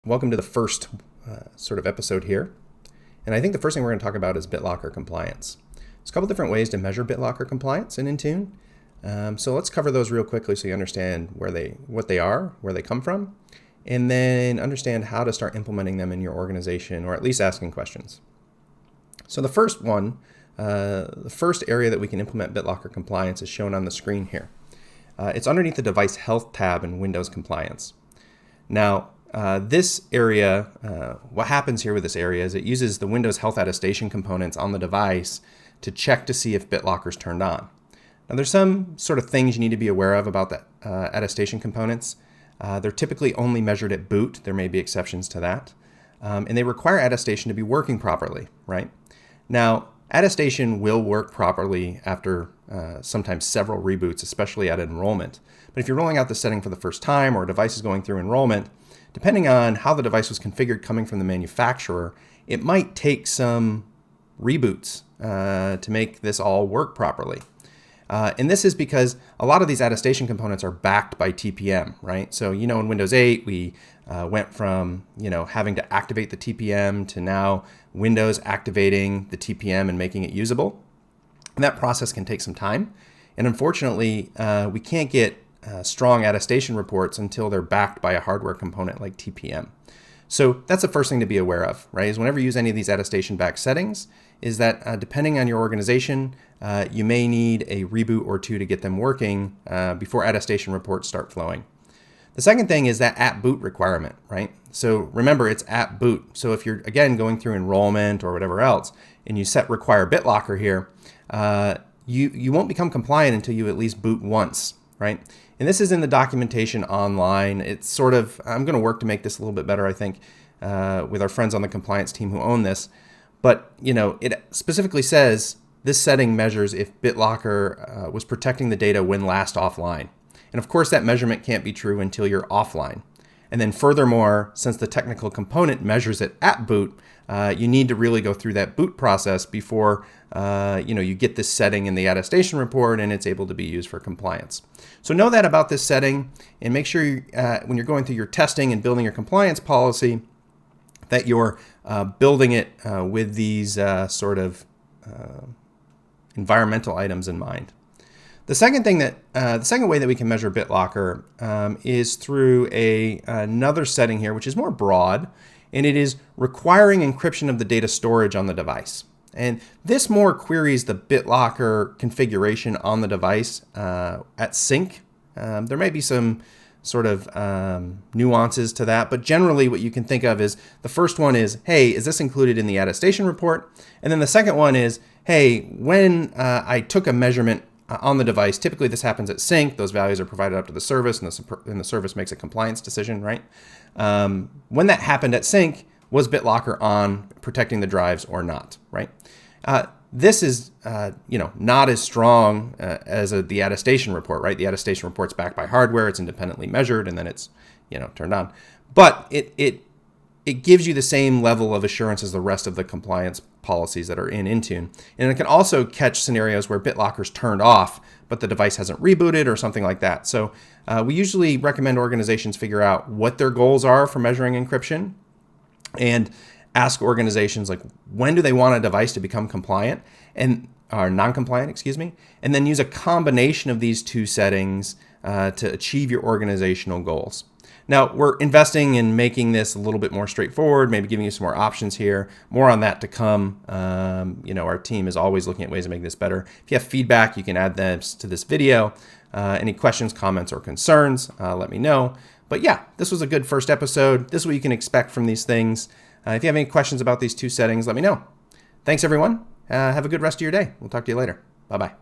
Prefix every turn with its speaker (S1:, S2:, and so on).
S1: Welcome to the first sort of episode here. And I think the first thing we're going to talk about is BitLocker compliance. There's a couple different ways to measure BitLocker compliance in Intune. So let's cover those real quickly so you understand what they are, where they come from, and then understand how to start implementing them in your organization, or at least asking questions. So the first one, the first area that we can implement BitLocker compliance is shown on the screen here. It's underneath the device health tab in Windows compliance. Now, this area, what happens here with this area is it uses the Windows Health Attestation components on the device to check to see if BitLocker is turned on. Now there's some sort of things you need to be aware of about the attestation components. They're typically only measured at boot. There may be exceptions to that. And they require attestation to be working properly, right? Now, attestation will work properly after sometimes several reboots, especially at enrollment. But if you're rolling out the setting for the first time or a device is going through enrollment, depending on how the device was configured coming from the manufacturer, it might take some reboots to make this all work properly. And this is because a lot of these attestation components are backed by TPM, right? So, in Windows 8, we went from, having to activate the TPM to now Windows activating the TPM and making it usable. And that process can take some time. And unfortunately, we can't get strong attestation reports until they're backed by a hardware component like TPM. So that's the first thing to be aware of, right? Is whenever you use any of these attestation-backed settings, is that depending on your organization, you may need a reboot or two to get them working before attestation reports start flowing. The second thing is that at boot requirement, right? So remember, it's at boot. So if you're, again, going through enrollment or whatever else, and you set require BitLocker here, you won't become compliant until you at least boot once, right? And this is in the documentation online. It's sort of, I'm going to work to make this a little bit better, I think, with our friends on the compliance team who own this. But, it specifically says this setting measures if BitLocker was protecting the data when last offline. And of course, that measurement can't be true until you're offline. And then furthermore, since the technical component measures it at boot, you need to really go through that boot process before you get this setting in the attestation report and it's able to be used for compliance. So know that about this setting, and make sure when you're going through your testing and building your compliance policy that you're building it with these sort of environmental items in mind. The second way that we can measure BitLocker is through another setting here, which is more broad, and it is requiring encryption of the data storage on the device. And this more queries the BitLocker configuration on the device at sync. There may be some sort of nuances to that, but generally what you can think of is the first one is, hey, is this included in the attestation report? And then the second one is, hey, when I took a measurement on the device, typically this happens at sync, those values are provided up to the service, and the service makes a compliance decision, right? When that happened at sync, was BitLocker on protecting the drives or not, right? This is, not as strong as the attestation report, right? The attestation report's backed by hardware, it's independently measured, and then it's, turned on. But it gives you the same level of assurance as the rest of the compliance policies that are in Intune. And it can also catch scenarios where BitLocker's turned off, but the device hasn't rebooted or something like that. So we usually recommend organizations figure out what their goals are for measuring encryption and ask organizations like, when do they want a device to become compliant or non-compliant, and then use a combination of these two settings to achieve your organizational goals. Now, we're investing in making this a little bit more straightforward, maybe giving you some more options here. More on that to come. Our team is always looking at ways to make this better. If you have feedback, you can add this to this video. Any questions, comments, or concerns, let me know. But yeah, this was a good first episode. This is what you can expect from these things. If you have any questions about these two settings, let me know. Thanks, everyone. Have a good rest of your day. We'll talk to you later. Bye-bye.